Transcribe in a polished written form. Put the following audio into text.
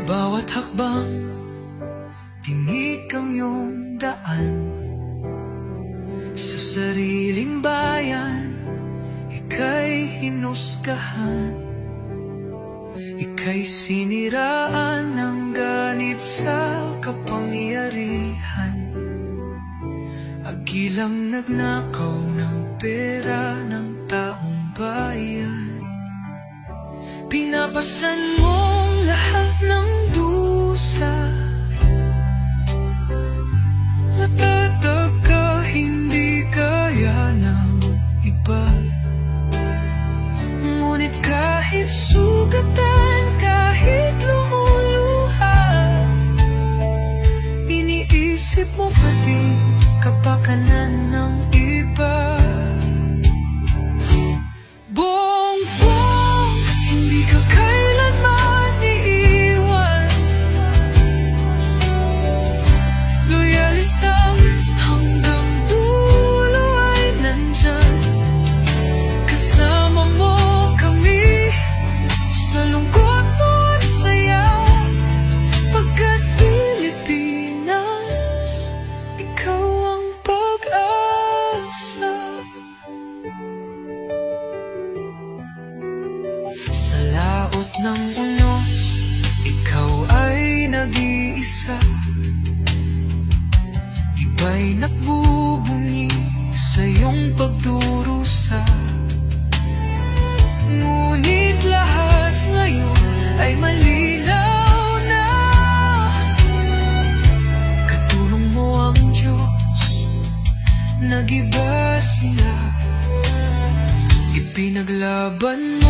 bawat hakbang, tinik ang iyong daan. Sa sariling bayan, ika'y hinusgahan. Ika'y siniraan ng ganit sa kapangyarihan. Agilang nagnakaw ng pera ng taong bayan. Pinapasan mong lahat ng dusa. Matatag ka, hindi kaya ng iba. Ngunit kahit sugatan, kahit lumuluha, iniisip mo pa din kapakanan ng iba. Bongbong, hindi ka kailanman iiwan. Loyalistang hanggang dulo ay nandyan. Kasama mo kami sa lungkot mo at saya. Pagkat Pilipinas, ikaw ang pag-asa. Sa laot ng unos, ikaw ay nag-iisa. Iba'y nagbubunyi sa iyong pagdurusa. Ngunit lahat ngayon ay malinaw na. Katulong mo ang Diyos, nag-iba sila. Ipinaglaban mo